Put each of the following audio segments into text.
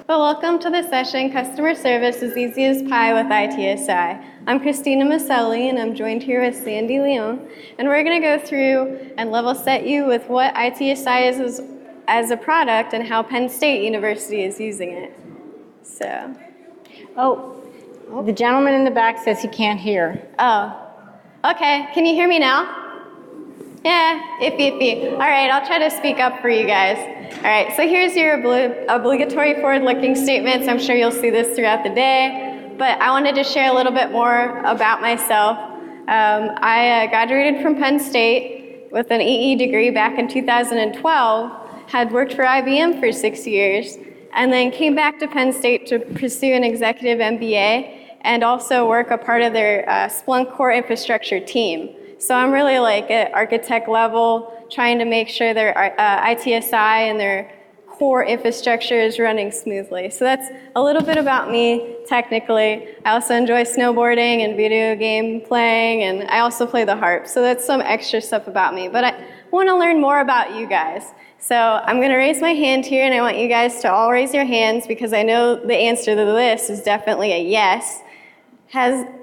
But welcome to the session, Customer Service is Easy as Pie with ITSI. I'm Christina Maselli, and I'm joined here with Sandy Leon. And we're going to go through and level set you with what ITSI is as a product and how Penn State University is using it. So. Oh, the gentleman in the back says he can't hear. Oh, okay. Can you hear me now? Yeah, iffy. All right, I'll try to speak up for you guys. All right, so here's your obligatory forward-looking statements. I'm sure you'll see this throughout the day, but I wanted to share a little bit more about myself. I graduated from Penn State with an EE degree back in 2012, had worked for IBM for 6 years, and then came back to Penn State to pursue an executive MBA and also work a part of their Splunk core infrastructure team. So I'm really like at architect level, trying to make sure their ITSI and their core infrastructure is running smoothly. So that's a little bit about me technically. I also enjoy snowboarding and video game playing, and I also play the harp. So that's some extra stuff about me. But I want to learn more about you guys. So I'm going to raise my hand here, and I want you guys to all raise your hands because I know the answer to this is definitely a yes.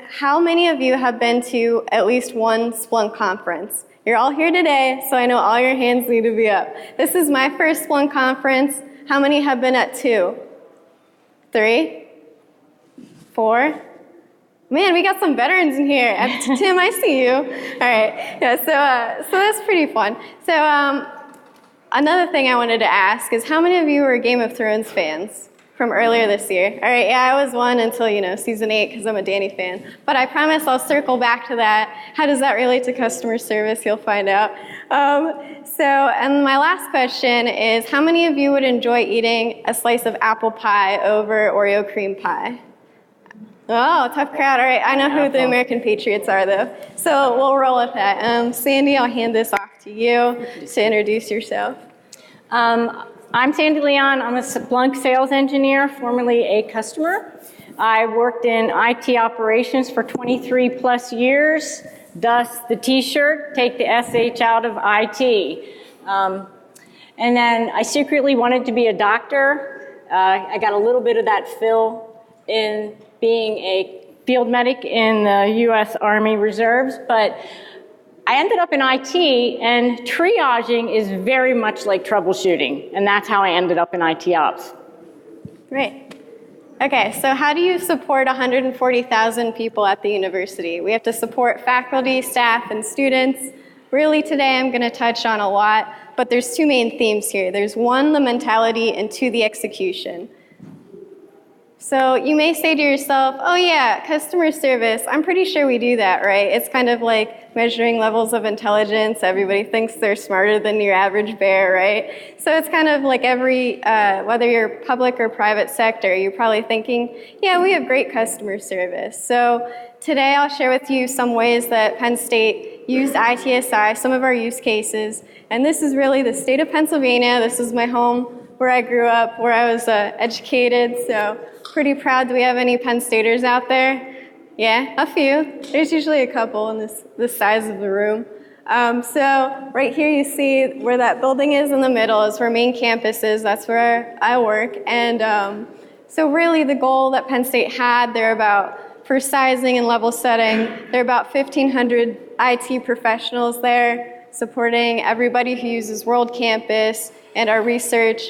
How many of you have been to at least one Splunk conference? You're all here today, so I know all your hands need to be up. This is my first Splunk conference. How many have been at 2? 3? 4? Man, we got some veterans in here. Tim, I see you. All right. Yeah, so that's pretty fun. So another thing I wanted to ask is how many of you were Game of Thrones fans from earlier this year? All right, yeah, I was one until, season 8 because I'm a Dany fan. But I promise I'll circle back to that. How does that relate to customer service? You'll find out. And my last question is, how many of you would enjoy eating a slice of apple pie over Oreo cream pie? Oh, tough crowd. All right, I know who the American Patriots are, though. So we'll roll with that. Sandy, I'll hand this off to you to introduce yourself. I'm Sandy Leon. I'm a Splunk sales engineer, formerly a customer. I worked in IT operations for 23 plus years, thus the t-shirt, take the SH out of IT. And then I secretly wanted to be a doctor. I got a little bit of that fill in being a field medic in the U.S. Army Reserves, but I ended up in IT, and triaging is very much like troubleshooting, and that's how I ended up in ITOps. Great. Okay, so how do you support 140,000 people at the university? We have to support faculty, staff, and students. Really today I'm going to touch on a lot, but there's two main themes here. There's 1, the mentality, and 2, the execution. So you may say to yourself, oh yeah, customer service, I'm pretty sure we do that, right? It's kind of like measuring levels of intelligence. Everybody thinks they're smarter than your average bear, right? So it's kind of like whether you're public or private sector, you're probably thinking, yeah, we have great customer service. So today I'll share with you some ways that Penn State used ITSI, some of our use cases, and this is really the state of Pennsylvania. This is my home, where I grew up, where I was educated, so pretty proud. Do we have any Penn Staters out there? Yeah, a few. There's usually a couple in this size of the room. So right here you see where that building is in the middle is where main campus is. That's where I work. And so really the goal that Penn State had, for sizing and level setting, there are about 1,500 IT professionals there supporting everybody who uses World Campus and our research.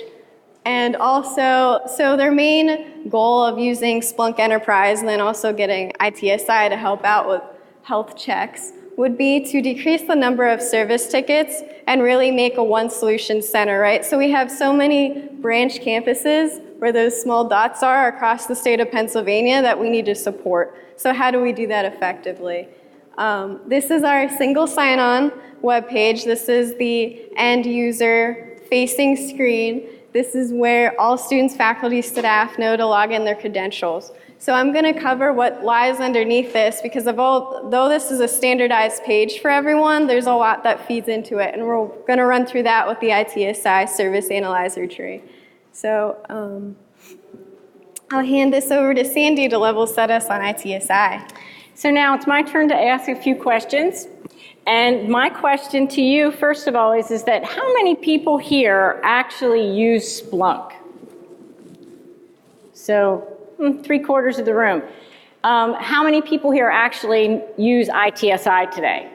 And also, so their main goal of using Splunk Enterprise and then also getting ITSI to help out with health checks would be to decrease the number of service tickets and really make a one solution center, right? So we have so many branch campuses where those small dots are across the state of Pennsylvania that we need to support. So how do we do that effectively? This is our single sign-on webpage. This is the end user facing screen. This is where all students, faculty, staff know to log in their credentials. So I'm going to cover what lies underneath this because though this is a standardized page for everyone, there's a lot that feeds into it. And we're going to run through that with the ITSI Service Analyzer tree. So I'll hand this over to Sandy to level set us on ITSI. So now it's my turn to ask a few questions. And my question to you, first of all, is that how many people here actually use Splunk? So 3/4 of the room. How many people here actually use ITSI today?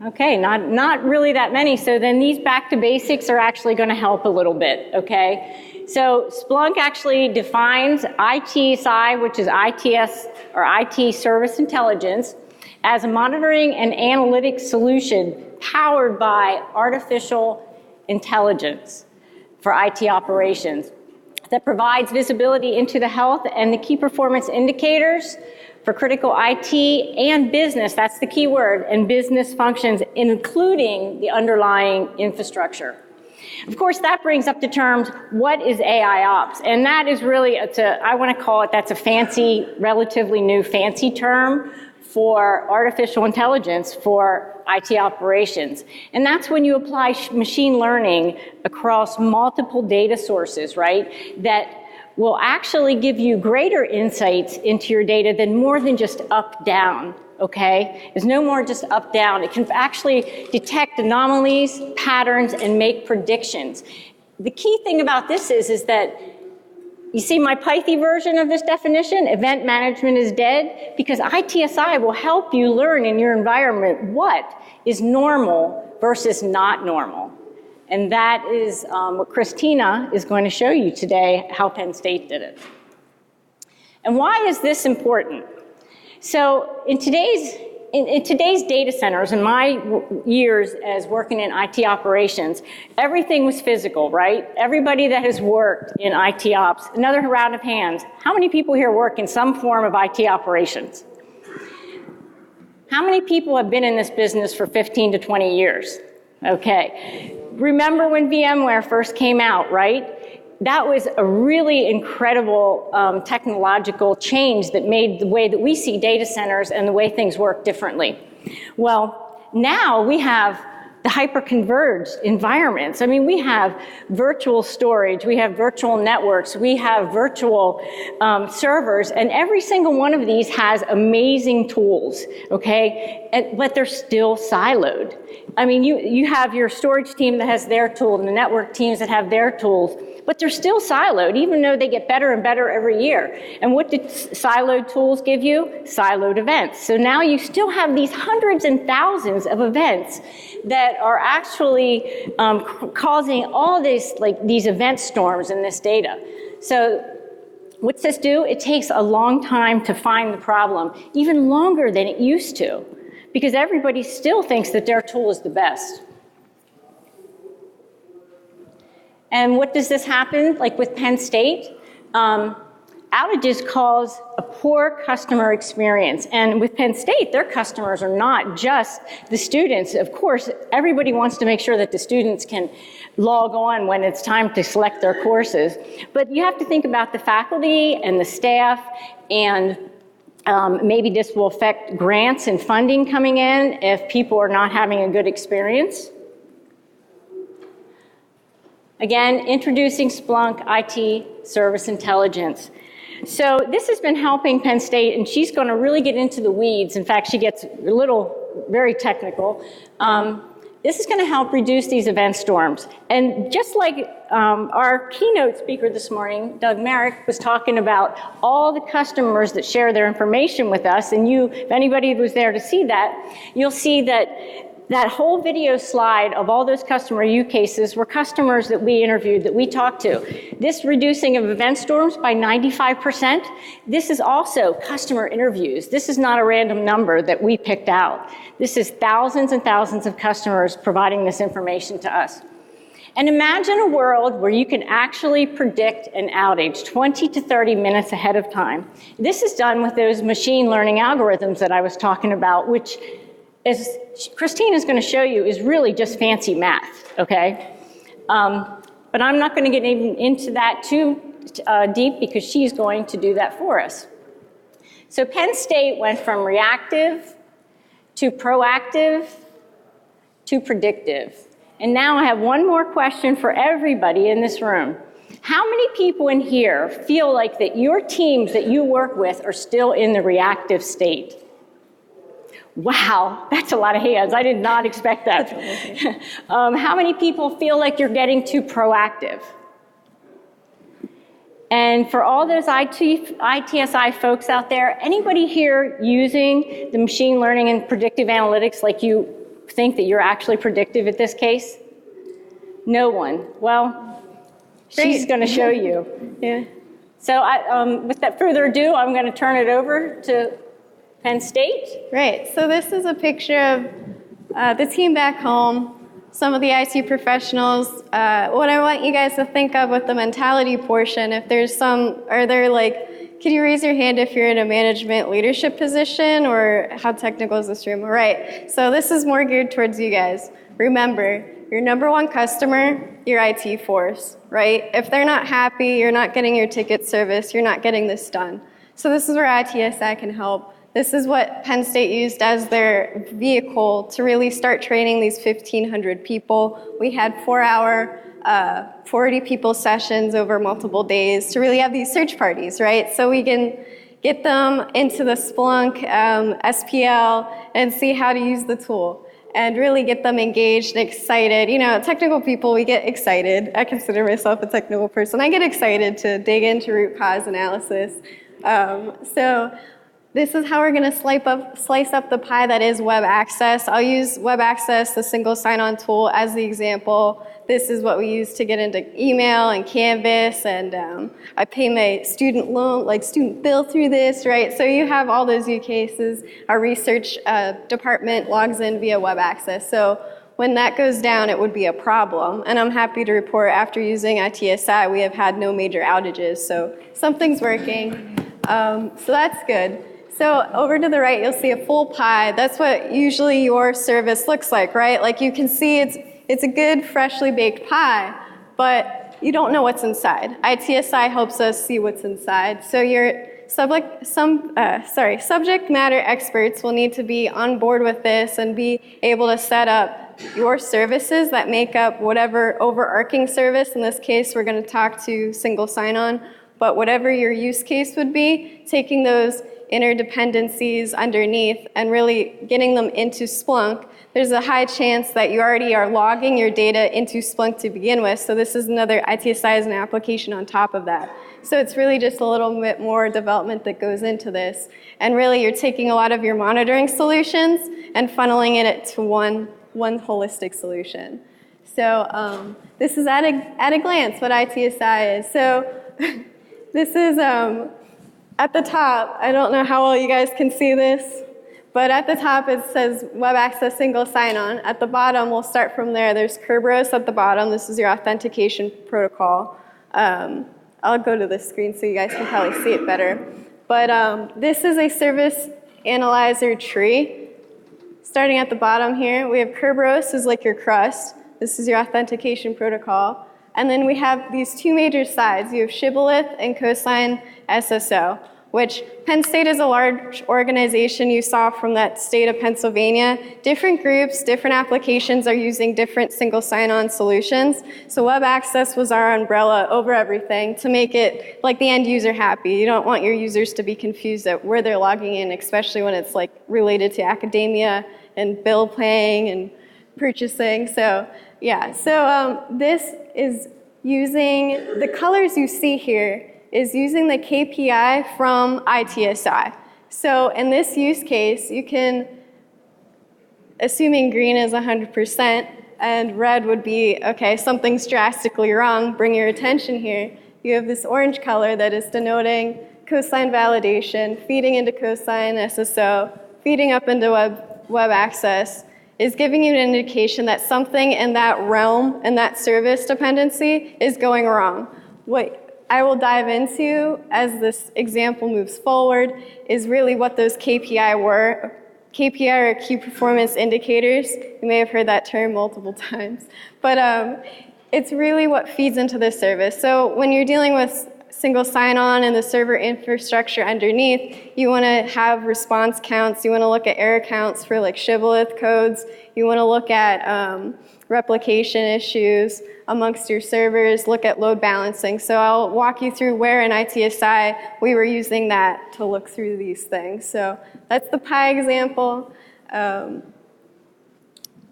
Okay, not really that many. So then these back to basics are actually going to help a little bit, okay? So Splunk actually defines ITSI, which is ITS or IT Service Intelligence, as a monitoring and analytics solution powered by artificial intelligence for IT operations that provides visibility into the health and the key performance indicators for critical IT and business, that's the key word, and business functions, including the underlying infrastructure. Of course, that brings up the terms, what is AIOps? And that is really, I want to call it, that's a fancy, relatively new fancy term for artificial intelligence for IT operations. And that's when you apply machine learning across multiple data sources, right, that will actually give you greater insights into your data than more than just up-down, okay? There's no more just up-down. It can actually detect anomalies, patterns, and make predictions. The key thing about this is that you see my Python version of this definition, event management is dead, because ITSI will help you learn in your environment what is normal versus not normal. And that is what Christina is going to show you today, how Penn State did it. And why is this important? So in today's data centers, in my years as working in IT operations, everything was physical, right? Everybody that has worked in IT ops, another round of hands. How many people here work in some form of IT operations? How many people have been in this business for 15 to 20 years? Okay. Remember when VMware first came out, right? That was a really incredible technological change that made the way that we see data centers and the way things work differently. Well, now we have the hyper-converged environments. I mean, we have virtual storage, we have virtual networks, we have virtual servers, and every single one of these has amazing tools, okay? But they're still siloed. I mean, you have your storage team that has their tool and the network teams that have their tools, but they're still siloed, even though they get better and better every year. And what did siloed tools give you? Siloed events. So now you still have these hundreds and thousands of events that are actually causing all this, like these event storms in this data. So what's this do? It takes a long time to find the problem, even longer than it used to, because everybody still thinks that their tool is the best. And what does this happen? Like with Penn State, outages cause a poor customer experience. And with Penn State, their customers are not just the students. Of course, everybody wants to make sure that the students can log on when it's time to select their courses. But you have to think about the faculty and the staff, and maybe this will affect grants and funding coming in if people are not having a good experience. Again, introducing Splunk IT Service Intelligence. So this has been helping Penn State, and she's going to really get into the weeds. In fact, she gets a little, very technical. This is going to help reduce these event storms. And just like our keynote speaker this morning, Doug Merrick, was talking about all the customers that share their information with us, and if anybody was there to see that, you'll see that whole video slide of all those customer use cases were customers that we interviewed, that we talked to. This reducing of event storms by 95%, this is also customer interviews. This is not a random number that we picked out. This is thousands and thousands of customers providing this information to us. And imagine a world where you can actually predict an outage 20 to 30 minutes ahead of time. This is done with those machine learning algorithms that I was talking about, which, as Christina's going to show you, is really just fancy math, okay? But I'm not going to get even into that too deep, because she's going to do that for us. So Penn State went from reactive to proactive to predictive. And now I have one more question for everybody in this room. How many people in here feel like that your teams that you work with are still in the reactive state? Wow, that's a lot of hands. I did not expect that. How many people feel like you're getting too proactive? And for all those ITSI folks out there, anybody here using the machine learning and predictive analytics like you think that you're actually predictive at this case? No one. Well, she's going to show you. Yeah. So without further ado, I'm going to turn it over to Penn State. Right. So this is a picture of the team back home. Some of the IT professionals, what I want you guys to think of with the mentality portion, if there's could you raise your hand if you're in a management leadership position, or how technical is this room? All right, so this is more geared towards you guys. Remember, your number one customer, your IT force, right? If they're not happy, you're not getting your ticket service, you're not getting this done. So this is where ITSI can help. This is what Penn State used as their vehicle to really start training these 1,500 people. We had 4-hour, 40 people sessions over multiple days to really have these search parties, right? So we can get them into the Splunk SPL and see how to use the tool and really get them engaged and excited. You know, technical people, we get excited. I consider myself a technical person. I get excited to dig into root cause analysis. So this is how we're going to slice up the pie that is WebAccess. I'll use WebAccess, the single sign-on tool, as the example. This is what we use to get into email and Canvas, and I pay my student loan, student bill through this, right? So you have all those use cases. Our research department logs in via WebAccess. So when that goes down, it would be a problem. And I'm happy to report after using ITSI, we have had no major outages. So something's working. So that's good. So over to the right, you'll see a full pie. That's what usually your service looks like, right? Like you can see it's a good freshly baked pie, but you don't know what's inside. ITSI helps us see what's inside. So your subject matter experts will need to be on board with this and be able to set up your services that make up whatever overarching service. In this case, we're going to talk to single sign-on, but whatever your use case would be, taking those interdependencies underneath and really getting them into Splunk, there's a high chance that you already are logging your data into Splunk to begin with. So this is another ITSI as an application on top of that. So it's really just a little bit more development that goes into this. And really you're taking a lot of your monitoring solutions and funneling it to one holistic solution. So this is at a glance what ITSI is. So this is at the top, I don't know how well you guys can see this, but at the top it says WebAccess single sign-on. At the bottom, we'll start from there. There's Kerberos at the bottom. This is your authentication protocol. I'll go to this screen so you guys can probably see it better. But this is a service analyzer tree. Starting at the bottom here, we have Kerberos is like your crust. This is your authentication protocol. And then we have these two major sides. You have Shibboleth and CoSign SSO, which Penn State is a large organization you saw from that state of Pennsylvania. Different groups, different applications are using different single sign-on solutions. So WebAccess was our umbrella over everything to make it like the end user happy. You don't want your users to be confused at where they're logging in, especially when it's like related to academia and bill paying and purchasing. So yeah, so this is using, the colors you see here is using the KPI from ITSI. So in this use case, you can, assuming green is 100% and red would be, okay, something's drastically wrong, bring your attention here. You have this orange color that is denoting CoSign validation, feeding into CoSign SSO, feeding up into WebAccess, is giving you an indication that something in that realm and that service dependency is going wrong. What I will dive into as this example moves forward is really what those KPI were. KPI are key performance indicators. You may have heard that term multiple times. But it's really what feeds into the service. So when you're dealing with single sign-on and the server infrastructure underneath, you want to have response counts. You want to look at error counts for like Shibboleth codes. You want to look at replication issues amongst your servers, look at load balancing. So I'll walk you through where in ITSI we were using that to look through these things. So that's the pie example.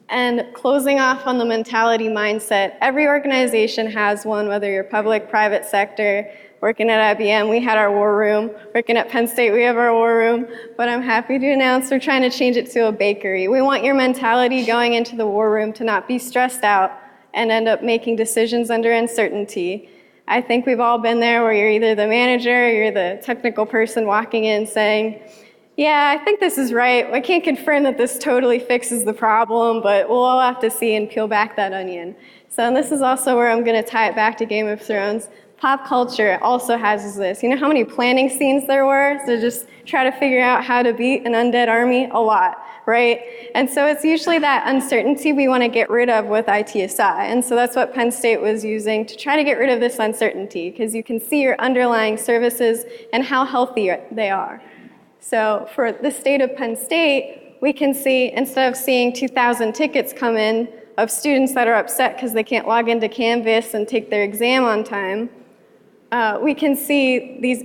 And closing off on the mentality mindset, every organization has one, whether you're public, private sector. Working at IBM, we had our war room. Working at Penn State, we have our war room. But I'm happy to announce we're trying to change it to a bakery. We want your mentality going into the war room to not be stressed out and end up making decisions under uncertainty. I think we've all been there where you're either the manager or you're the technical person walking in saying, yeah, I think this is right. I can't confirm that this totally fixes the problem, but we'll all have to see and peel back that onion. So this is also where I'm going to tie it back to Game of Thrones. Pop culture also has this. You know how many planning scenes there were to just try to figure out how to beat an undead army? A lot, right? And so it's usually that uncertainty we want to get rid of with ITSI. And so that's what Penn State was using to try to get rid of this uncertainty, because you can see your underlying services and how healthy they are. So for the state of Penn State, we can see, instead of seeing 2,000 tickets come in of students that are upset because they can't log into Canvas and take their exam on time, we can see these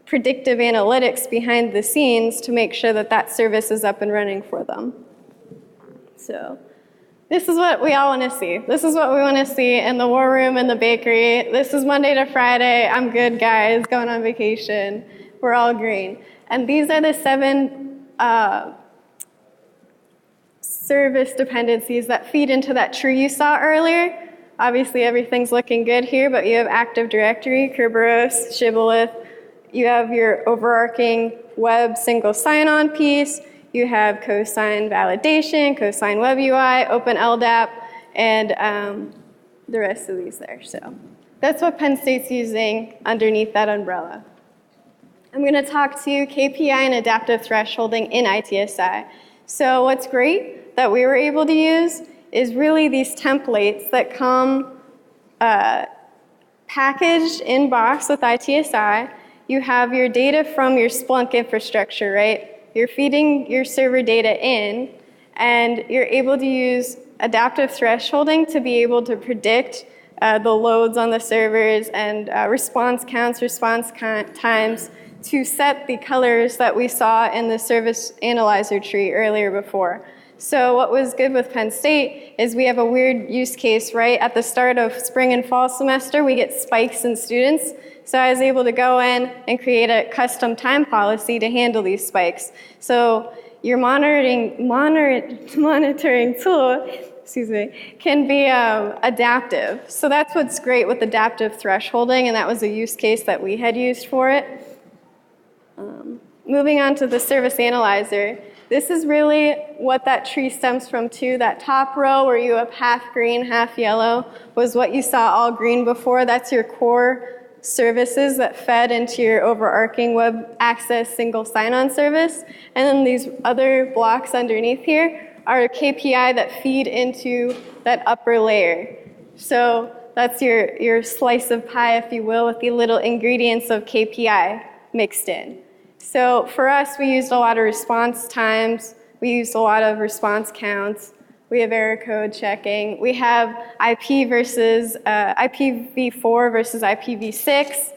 predictive analytics behind the scenes to make sure that that service is up and running for them. So this is what we all want to see. This is what we want to see in the war room and the bakery. This is Monday to Friday. I'm good, guys, going on vacation. We're all green. And these are the 7 service dependencies that feed into that tree you saw earlier. Obviously, everything's looking good here, but you have Active Directory, Kerberos, Shibboleth. You have your overarching web single sign-on piece. You have CoSign validation, CoSign web UI, Open LDAP, and the rest of these there. So that's what Penn State's using underneath that umbrella. I'm going to talk to you KPI and adaptive thresholding in ITSI. So what's great that we were able to use is really these templates that come packaged in box with ITSI. You have your data from your Splunk infrastructure, right? You're feeding your server data in, and you're able to use adaptive thresholding to be able to predict the loads on the servers and response counts, response times to set the colors that we saw in the service analyzer tree earlier before. So what was good with Penn State is we have a weird use case, right? At the start of spring and fall semester, we get spikes in students. So I was able to go in and create a custom time policy to handle these spikes. So your monitoring tool, can be adaptive. So that's what's great with adaptive thresholding, and that was a use case that we had used for it. Moving on to the service analyzer, this is really what that tree stems from too. That top row where you have half green, half yellow was what you saw all green before. That's your core services that fed into your overarching WebAccess single sign-on service. And then these other blocks underneath here are KPI that feed into that upper layer. So that's your slice of pie, if you will, with the little ingredients of KPI mixed in. So for us, we used a lot of response times. We used a lot of response counts. We have error code checking. We have IP versus IPv4 versus IPv6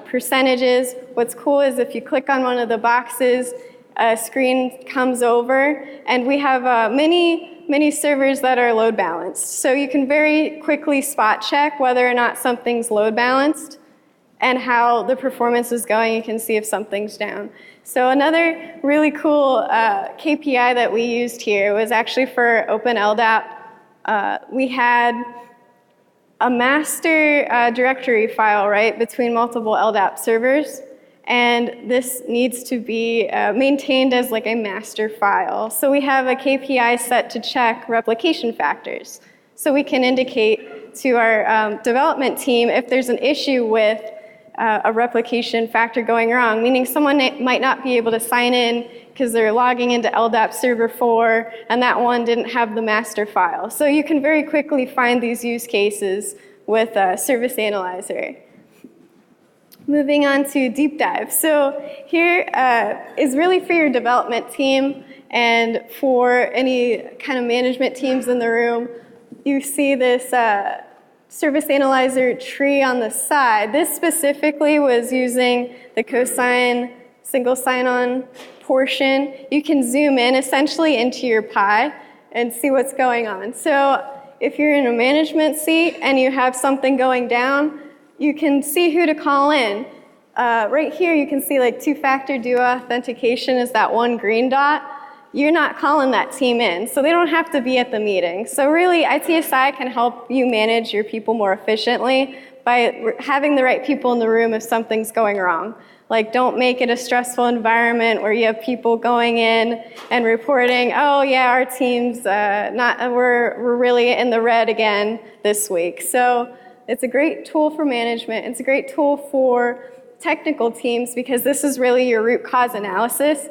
percentages. What's cool is if you click on one of the boxes, a screen comes over, and we have many servers that are load balanced. So you can very quickly spot check whether or not something's load balanced and how the performance is going. You can see if something's down. So another really cool KPI that we used here was actually for Open LDAP. We had a master directory file, right, between multiple LDAP servers. And this needs to be maintained as like a master file. So we have a KPI set to check replication factors. So we can indicate to our development team if there's an issue with a replication factor going wrong, meaning someone might not be able to sign in because they're logging into LDAP server 4 and that one didn't have the master file. So you can very quickly find these use cases with Service Analyzer. Moving on to deep dive. So here is really for your development team and for any kind of management teams in the room. You see this Service Analyzer tree on the side. This specifically was using the CoSign single sign-on portion. You can zoom in essentially into your pie and see what's going on. So if you're in a management seat and you have something going down, you can see who to call in. Right here you can see like two-factor authentication is that one green dot. You're not calling that team in, so they don't have to be at the meeting. So really, ITSI can help you manage your people more efficiently by having the right people in the room if something's going wrong. Like, don't make it a stressful environment where you have people going in and reporting, oh yeah, our team's we're really in the red again this week. So it's a great tool for management. It's a great tool for technical teams because this is really your root cause analysis.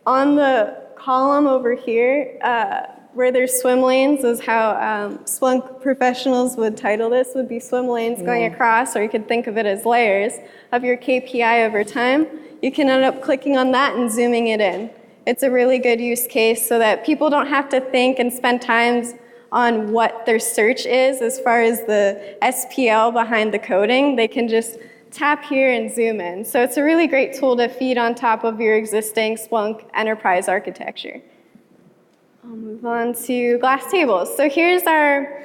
On the column over here, where there's swim lanes is how Splunk professionals would title this, would be swim lanes going across, or you could think of it as layers of your KPI over time. You can end up clicking on that and zooming it in. It's a really good use case so that people don't have to think and spend time on what their search is as far as the SPL behind the coding. They can just tap here and zoom in. So it's a really great tool to feed on top of your existing Splunk enterprise architecture. I'll move on to glass tables. So here's our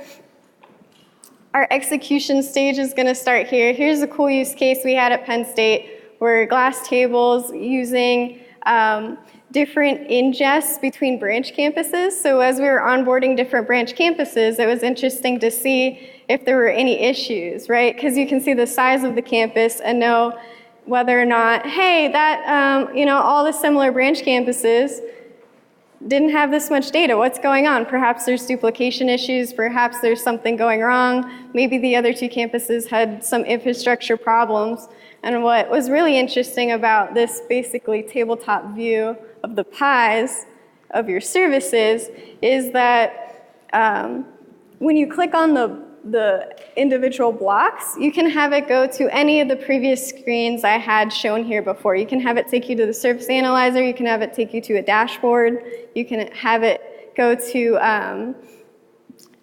execution stage is going to start here. Here's a cool use case we had at Penn State where glass tables using different ingests between branch campuses. So as we were onboarding different branch campuses, it was interesting to see if there were any issues, right? Because you can see the size of the campus and know whether or not, hey, that, all the similar branch campuses didn't have this much data. What's going on? Perhaps there's duplication issues. Perhaps there's something going wrong. Maybe the other two campuses had some infrastructure problems. And what was really interesting about this basically tabletop view of the pies of your services is that when you click on the individual blocks, you can have it go to any of the previous screens I had shown here before. You can have it take you to the service analyzer. You can have it take you to a dashboard. You can have it go to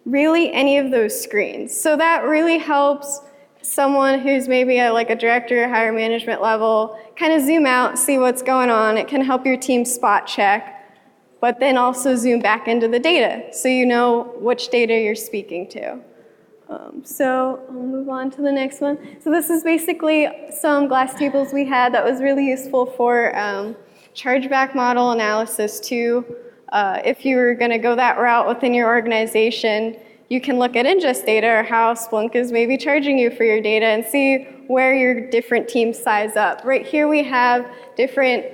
really any of those screens. So that really helps someone who's maybe at like a director or higher management level kind of zoom out, see what's going on. It can help your team spot check, but then also zoom back into the data so you know which data you're speaking to. So I'll move on to the next one. So this is basically some glass tables we had that was really useful for chargeback model analysis too. If you were going to go that route within your organization, you can look at ingest data or how Splunk is maybe charging you for your data and see where your different teams size up. Right here we have different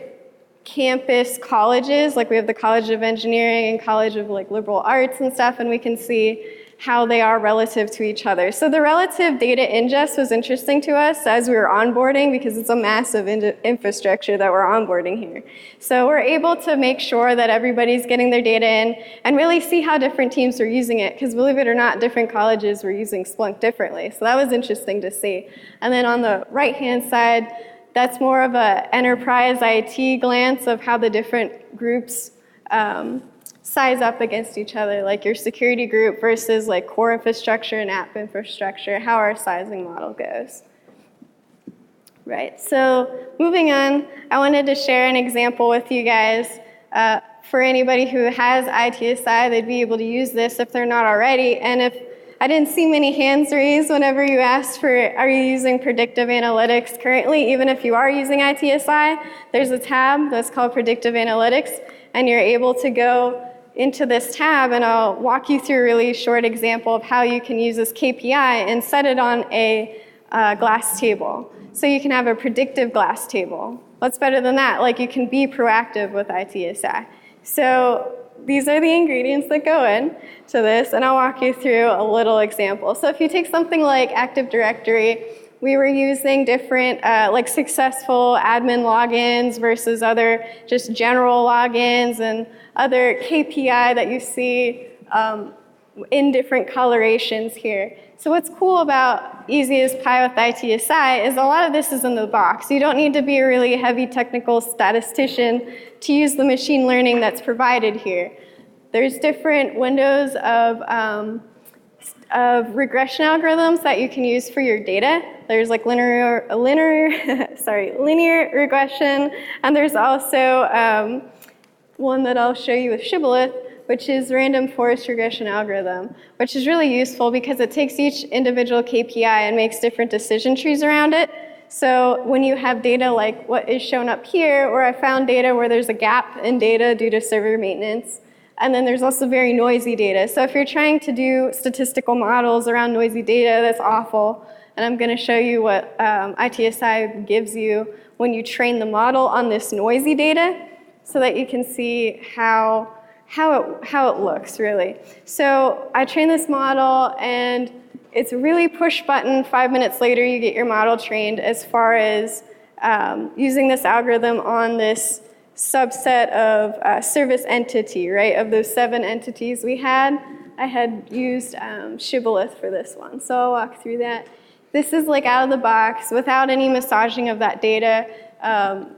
campus colleges, like we have the College of Engineering and College of like Liberal Arts and stuff, and we can see how they are relative to each other. So the relative data ingest was interesting to us as we were onboarding because it's a massive infrastructure that we're onboarding here. So we're able to make sure that everybody's getting their data in and really see how different teams are using it, because believe it or not, different colleges were using Splunk differently. So that was interesting to see. And then on the right-hand side, that's more of an enterprise IT glance of how the different groups size up against each other, like your security group versus like core infrastructure and app infrastructure, how our sizing model goes. Right, so moving on, I wanted to share an example with you guys. For anybody who has ITSI, they'd be able to use this if they're not already. And if I didn't see many hands raised whenever you asked for, are you using Predictive Analytics currently? Even if you are using ITSI, there's a tab that's called Predictive Analytics, and you're able to go into this tab, and I'll walk you through a really short example of how you can use this KPI and set it on a glass table. So you can have a predictive glass table. What's better than that? Like, you can be proactive with ITSI. So these are the ingredients that go in to this, and I'll walk you through a little example. So if you take something like Active Directory, we were using different like successful admin logins versus other just general logins and other KPI that you see in different colorations here. So what's cool about Easy as Pie with ITSI is a lot of this is in the box. You don't need to be a really heavy technical statistician to use the machine learning that's provided here. There's different windows of regression algorithms that you can use for your data. There's like linear regression, and there's also one that I'll show you with Shibboleth, which is random forest regression algorithm, which is really useful because it takes each individual KPI and makes different decision trees around it. So when you have data like what is shown up here, where I found data where there's a gap in data due to server maintenance, and then there's also very noisy data. So if you're trying to do statistical models around noisy data, that's awful. And I'm going to show you what ITSI gives you when you train the model on this noisy data so that you can see how it looks, really. So I train this model, and it's really push button. 5 minutes later, you get your model trained as far as using this algorithm on this subset of service entity, right? Of those 7 entities we had, I had used Shibboleth for this one. So I'll walk through that. This is like out of the box without any massaging of that data.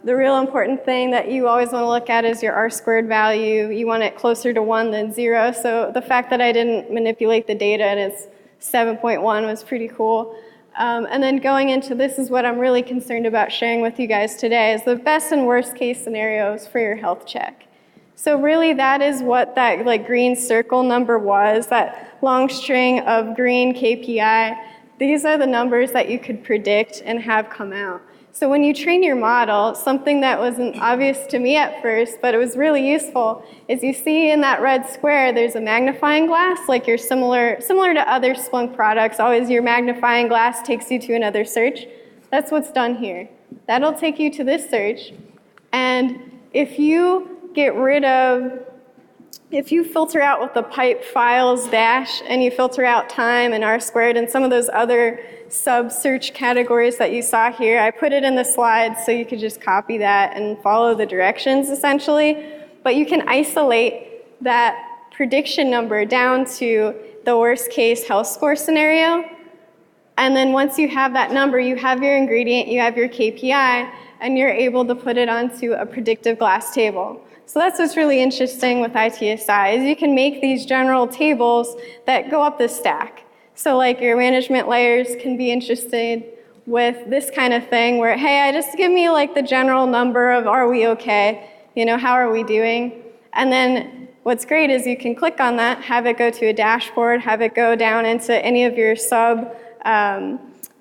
The real important thing that you always want to look at is your R-squared value. You want it closer to 1 than 0. So the fact that I didn't manipulate the data and it's 7.1 was pretty cool. And then going into this is what I'm really concerned about sharing with you guys today is the best and worst case scenarios for your health check. So really that is what that like green circle number was, that long string of green KPI. These are the numbers that you could predict and have come out. So when you train your model, something that wasn't obvious to me at first, but it was really useful, is you see in that red square, there's a magnifying glass, like you're similar to other Splunk products. Always your magnifying glass takes you to another search. That's what's done here. That'll take you to this search. And if you filter out with the pipe files dash, and you filter out time and R-squared and some of those other sub-search categories that you saw here, I put it in the slides so you could just copy that and follow the directions essentially. But you can isolate that prediction number down to the worst case health score scenario. And then once you have that number, you have your ingredient, you have your KPI, and you're able to put it onto a predictive glass table. So that's what's really interesting with ITSI, is you can make these general tables that go up the stack. So like your management layers can be interested with this kind of thing where, hey, just give me like the general number of are we okay? You know, how are we doing? And then what's great is you can click on that, have it go to a dashboard, have it go down into any of your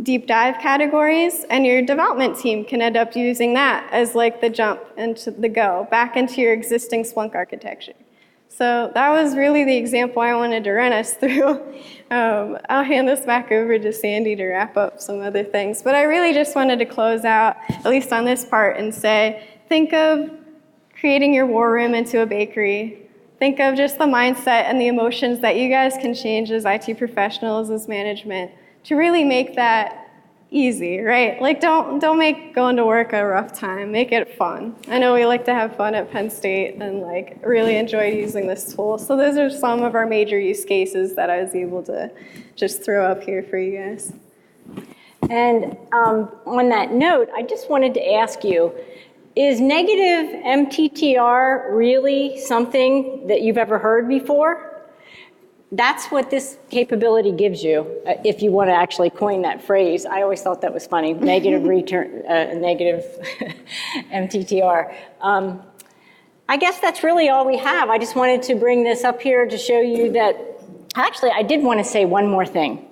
deep dive categories, and your development team can end up using that as like the jump into the go back into your existing Splunk architecture. So that was really the example I wanted to run us through. I'll hand this back over to Sandy to wrap up some other things. But I really just wanted to close out, at least on this part, and say, think of creating your war room into a bakery. Think of just the mindset and the emotions that you guys can change as IT professionals, as management, to really make that easy, right? Like don't make going to work a rough time, make it fun. I know we like to have fun at Penn State and like really enjoyed using this tool. So those are some of our major use cases that I was able to just throw up here for you guys. And on that note, I just wanted to ask you, is negative MTTR really something that you've ever heard before? That's what this capability gives you, if you want to actually coin that phrase. I always thought that was funny, negative negative MTTR. I guess that's really all we have. I just wanted to bring this up here to show you that, actually, I did want to say one more thing,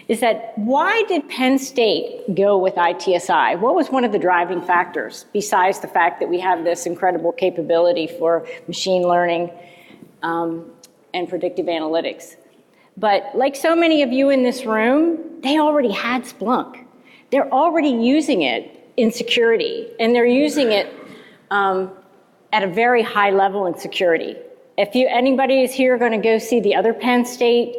is that why did Penn State go with ITSI? What was one of the driving factors, besides the fact that we have this incredible capability for machine learning and predictive analytics? But like so many of you in this room, they already had Splunk. They're already using it in security, and they're using it at a very high level in security. If anybody is here going to go see the other Penn State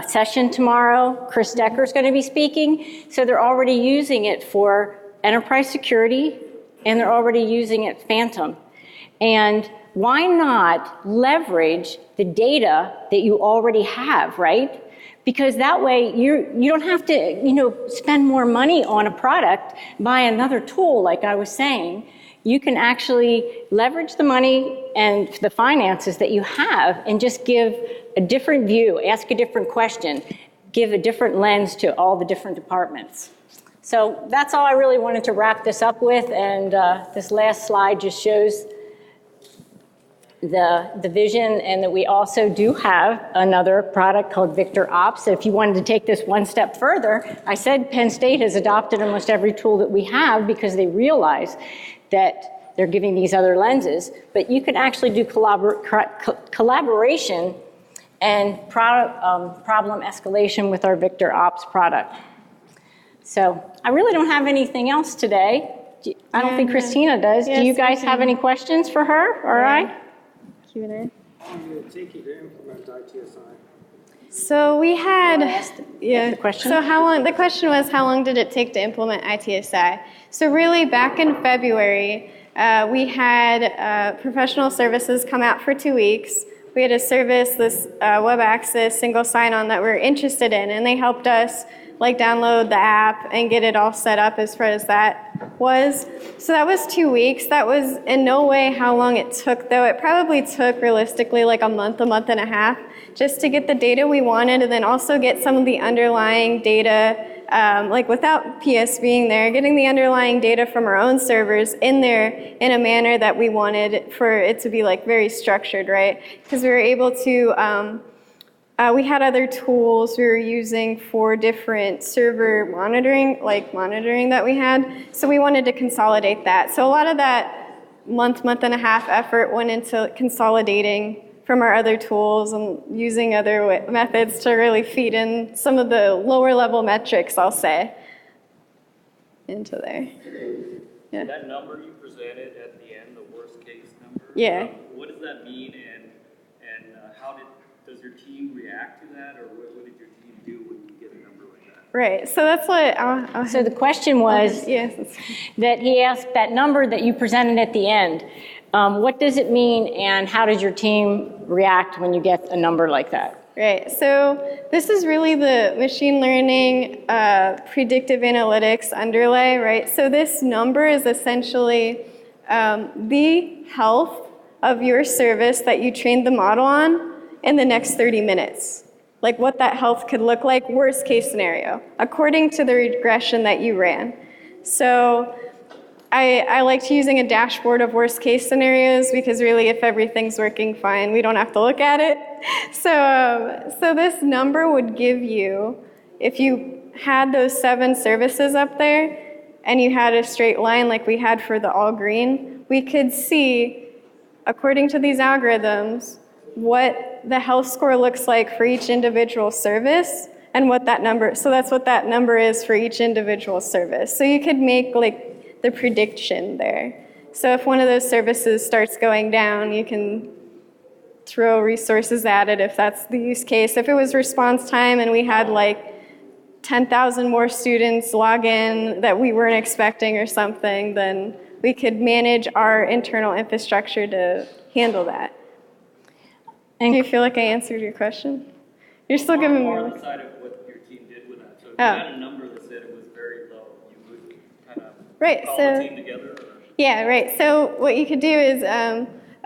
session tomorrow, Chris Decker is going to be speaking. So they're already using it for enterprise security, and they're already using it phantom. And why not leverage the data that you already have, right? Because that way you don't have to spend more money on a product, buy another tool like I was saying. You can actually leverage the money and the finances that you have and just give a different view, ask a different question, give a different lens to all the different departments. So that's all I really wanted to wrap this up with, and this last slide just shows the vision, and that we also do have another product called VictorOps. If you wanted to take this one step further, I said Penn State has adopted almost every tool that we have because they realize that they're giving these other lenses, but you can actually do collaboration and problem escalation with our VictorOps product. So I really don't have anything else today. I don't think Christina does. Yes, do you guys have any questions for her or I? Q&A. How long did it take you to implement ITSI? So we had, the question? So the question was, how long did it take to implement ITSI? So really back in February, we had professional services come out for 2 weeks. We had a service, this WebAccess single sign-on that we're interested in, and they helped us like download the app and get it all set up as far as that was. So that was 2 weeks. That was in no way how long it took, though. It probably took realistically like a month and a half just to get the data we wanted, and then also get some of the underlying data, like without PS being there, getting the underlying data from our own servers in there in a manner that we wanted for it to be like very structured, right? Because we were able to, we had other tools we were using for different server monitoring that we had. So we wanted to consolidate that. So a lot of that month and a half effort went into consolidating from our other tools and using other methods to really feed in some of the lower level metrics, I'll say, into there. Yeah. That number you presented at the end, the worst case number, Yeah. What does that mean, and how does your team react to that, or what did your team do when you get a number like that? Right, so that's what So the question was yes. that he asked that number that you presented at the end. What does it mean, and how does your team react when you get a number like that? Right, so this is really the machine learning predictive analytics underlay, right? So this number is essentially the health of your service that you trained the model on in the next 30 minutes. Like what that health could look like, worst case scenario, according to the regression that you ran. So I liked using a dashboard of worst case scenarios because really if everything's working fine, we don't have to look at it. So this number would give you, if you had those 7 services up there and you had a straight line like we had for the all green, we could see, according to these algorithms, what the health score looks like for each individual service and what that number, so that's what that number is for each individual service. So you could make like the prediction there. So if one of those services starts going down, you can throw resources at it if that's the use case. If it was response time and we had like 10,000 more students log in that we weren't expecting or something, then we could manage our internal infrastructure to handle that. Do you feel like I answered your question? You're still giving me more on the side of what your team did with that. So if you had a number that said it was very low, you would kind of call the team together? Or? Yeah, right. So what you could do is,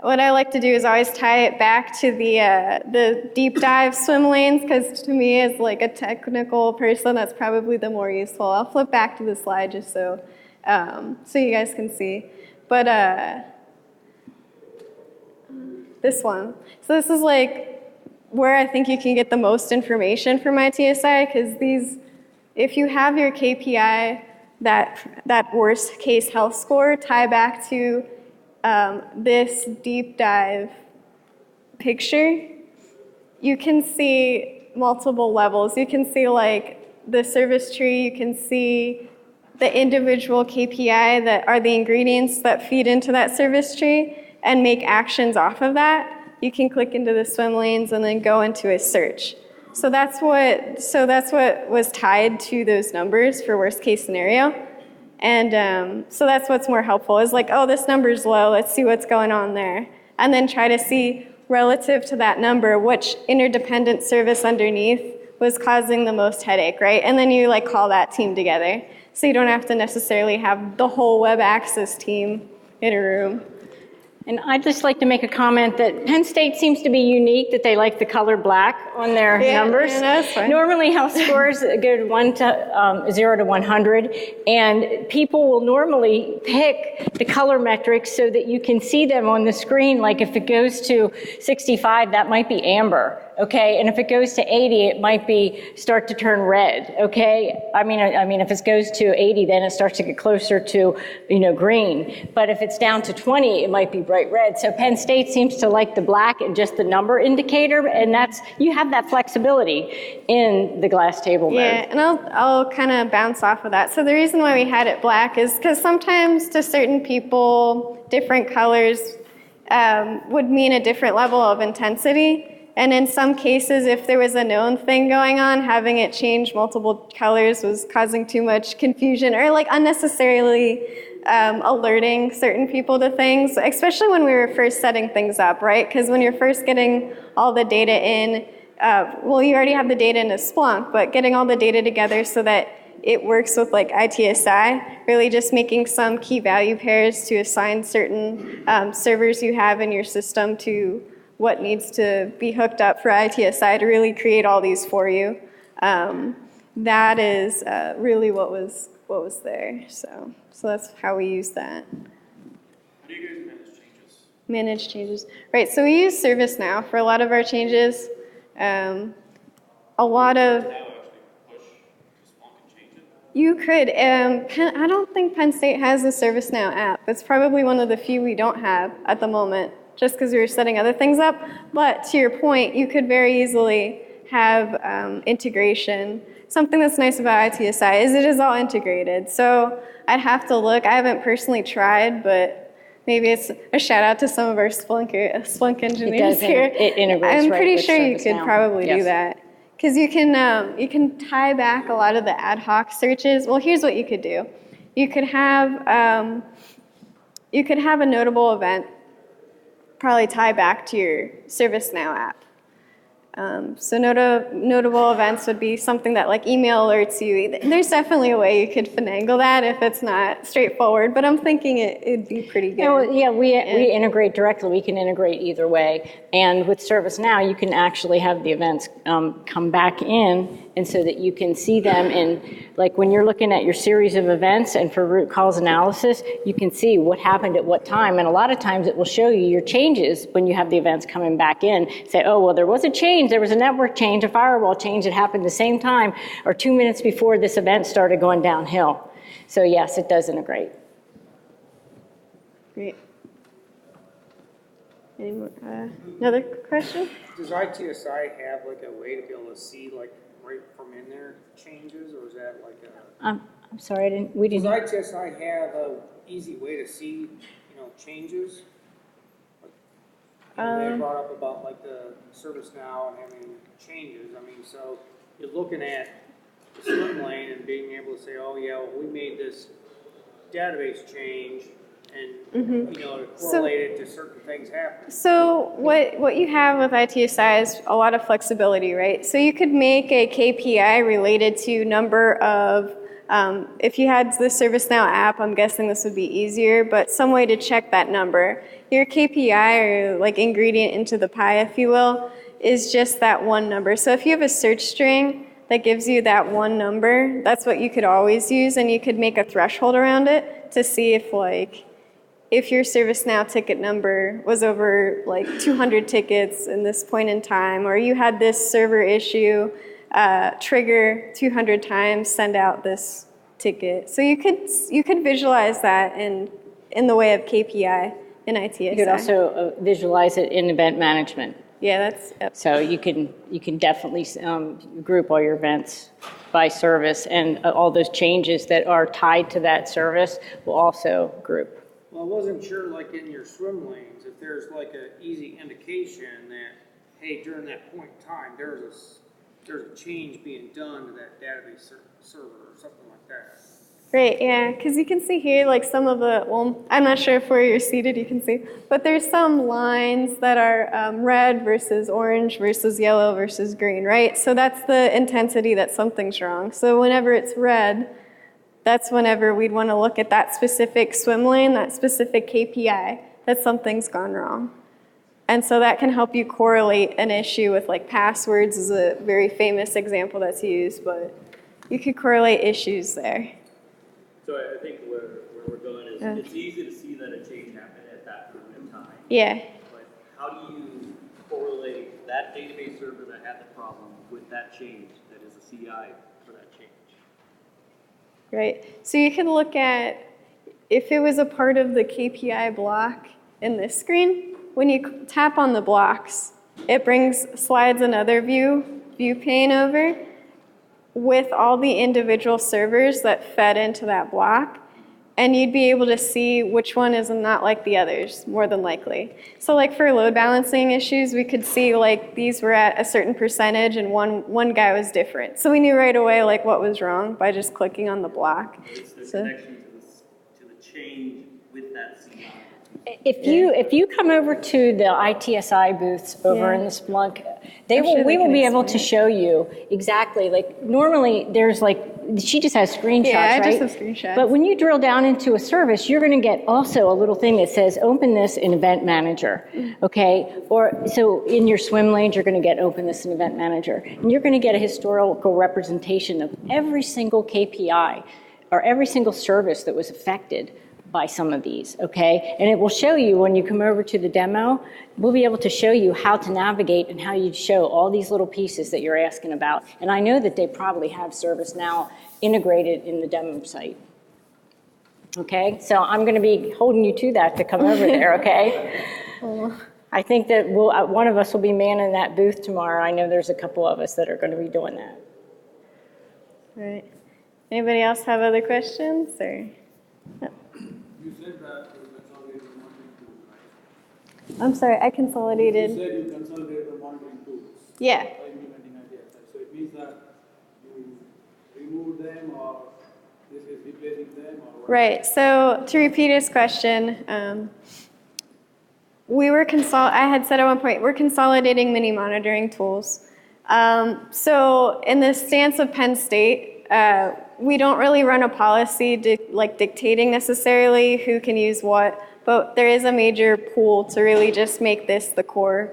what I like to do is always tie it back to the deep dive swim lanes, because to me as like a technical person, that's probably the more useful. I'll flip back to the slide just so you guys can see. But this one. So this is like where I think you can get the most information from ITSI, because if you have your KPI, that worst case health score, tie back to this deep dive picture, you can see multiple levels. You can see like the service tree, you can see the individual KPI that are the ingredients that feed into that service tree and make actions off of that. You can click into the swim lanes and then go into a search. So that's what was tied to those numbers for worst case scenario. And so that's what's more helpful is like, oh, this number's low, let's see what's going on there. And then try to see relative to that number, which interdependent service underneath was causing the most headache, right? And then you like call that team together. So you don't have to necessarily have the whole WebAccess team in a room. And I'd just like to make a comment that Penn State seems to be unique, that they like the color black on their numbers. Yeah, that's fine. Normally health scores go to 0 to 100, and people will normally pick the color metrics so that you can see them on the screen. Like if it goes to 65, that might be amber, okay? And if it goes to 80, it might be start to turn red, okay? I mean, if it goes to 80, then it starts to get closer to, green. But if it's down to 20, it might be bright red. So Penn State seems to like the black and just the number indicator, and you have that flexibility in the glass table mode. Yeah, and I'll kind of bounce off of that. So the reason why we had it black is because sometimes to certain people, different colors would mean a different level of intensity. And in some cases, if there was a known thing going on, having it change multiple colors was causing too much confusion or like unnecessarily alerting certain people to things, especially when we were first setting things up, right? Because when you're first getting all the data in, you already have the data in a Splunk, but getting all the data together so that it works with like ITSI, really just making some key value pairs to assign certain servers you have in your system to what needs to be hooked up for ITSI to really create all these for you. That is really what was there. So that's how we use that. How do you guys manage changes? Manage changes. Right, so we use ServiceNow for a lot of our changes. A lot of... Now actually push Splunk and change it? You could. I don't think Penn State has a ServiceNow app. It's probably one of the few we don't have at the moment, just because we were setting other things up. But to your point, you could very easily have integration. Something that's nice about ITSI is it is all integrated. So I'd have to look. I haven't personally tried, but maybe it's a shout out to some of our Splunk engineers here. It integrates I'm right pretty with sure you could ServiceNow. probably do Yes. that. Because you can tie back a lot of the ad hoc searches. Well, here's what you could do. You could have a notable event probably tie back to your ServiceNow app. So notable events would be something that like email alerts you. There's definitely a way you could finagle that if it's not straightforward, but I'm thinking it'd be pretty good. Yeah, we integrate directly. We can integrate either way. And with ServiceNow, you can actually have the events come back in, and so that you can see them in, like when you're looking at your series of events and for root cause analysis, you can see what happened at what time. And a lot of times it will show you your changes when you have the events coming back in. Say, oh, well, there was a change. There was a network change, a firewall change that happened the same time or 2 minutes before this event started going downhill. So yes, it does integrate. Great. Any more, another question? Does ITSI have like a way to be able to see like right from in there changes, or is that like a? I'm sorry, we Does didn't. ITSI have a easy way to see, changes? They brought up about like the ServiceNow and having changes. I mean, so you're looking at the swim lane and being able to say, oh yeah, well, we made this database change, and to correlate it to certain things happening. So what you have with ITSI is a lot of flexibility, right? So you could make a KPI related to number of, if you had the ServiceNow app, I'm guessing this would be easier, but some way to check that number. Your KPI, or like ingredient into the pie, if you will, is just that one number. So if you have a search string that gives you that one number, that's what you could always use, and you could make a threshold around it to see if your ServiceNow ticket number was over like 200 tickets in this point in time, or you had this server issue, trigger 200 times, send out this ticket. So you could visualize that in the way of KPI in ITSI. You could also visualize it in event management. Yeah, that's. So you can definitely group all your events by service, and all those changes that are tied to that service will also group. Well, I wasn't sure, like in your swim lanes, if there's like an easy indication that, hey, during that point in time, there's a change being done to that database server or something like that. Right, yeah, because you can see here, like some of the, well, I'm not sure if where you're seated you can see, but there's some lines that are red versus orange versus yellow versus green, right? So that's the intensity that something's wrong. So whenever it's red, that's whenever we'd want to look at that specific swim lane, that specific KPI that something's gone wrong. And so that can help you correlate an issue with, like, passwords is a very famous example that's used, but you could correlate issues there. So I think where we're going is it's easy to see that a change happened at that point in time. Yeah. But how do you correlate that database server that had the problem with that change that is a CI for that change? Right. So you can look at if it was a part of the KPI block in this screen. When you tap on the blocks, it slides another view pane over with all the individual servers that fed into that block. And you'd be able to see which one is not like the others, more than likely. So like for load balancing issues, we could see like these were at a certain percentage and one guy was different. So we knew right away like what was wrong by just clicking on the block. It's the connection to the change with that CI. If you come over to the ITSI booths over in the Splunk, we will be able to show you exactly, like normally there's like, she just has screenshots, right? I just have screenshots. But when you drill down into a service, you're going to get also a little thing that says open this in Event Manager, okay? So in your swim lanes, you're going to get open this in Event Manager. And you're going to get a historical representation of every single KPI or every single service that was affected by some of these, okay? And it will show you when you come over to the demo, we'll be able to show you how to navigate and how you show all these little pieces that you're asking about. And I know that they probably have ServiceNow integrated in the demo site. Okay, so I'm gonna be holding you to that to come over there, okay? I think that one of us will be manning that booth tomorrow. I know there's a couple of us that are gonna be doing that. Right. Anybody else have other questions or? No. You said that you consolidated the monitoring tools, right? I'm sorry, I consolidated. You said you consolidated the monitoring tools. Yeah. By implementing ITSI. So it means that you remove them or this is replacing them or what? Right. So to repeat his question, I had said at one point, we're consolidating many monitoring tools. So in the stance of Penn State, we don't really run a policy dictating necessarily who can use what, but there is a major pool to really just make this the core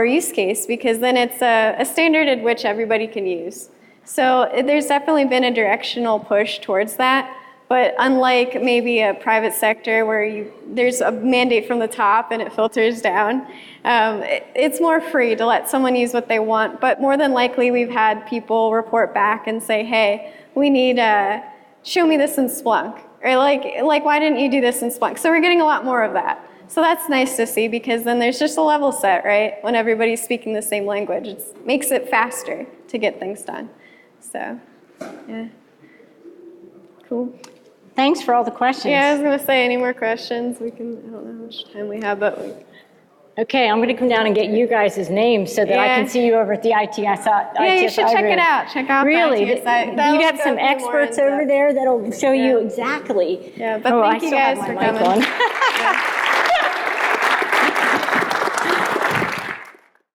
use case, because then it's a standard at which everybody can use. So there's definitely been a directional push towards that, but unlike maybe a private sector where there's a mandate from the top and it filters down, it's more free to let someone use what they want, but more than likely we've had people report back and say, hey, we need, show me this in Splunk, or like why didn't you do this in Splunk? So we're getting a lot more of that. So that's nice to see, because then there's just a level set, right? When everybody's speaking the same language, it makes it faster to get things done. So, yeah. Cool. Thanks for all the questions. Yeah, I was going to say, any more questions? I don't know how much time we have, but Okay, I'm going to come down and get you guys' names so that I can see you over at the ITSI. Yeah, you should check it out. Check out really, the ITSI. You got some experts over there that'll show you exactly. Yeah, but thank you guys for coming.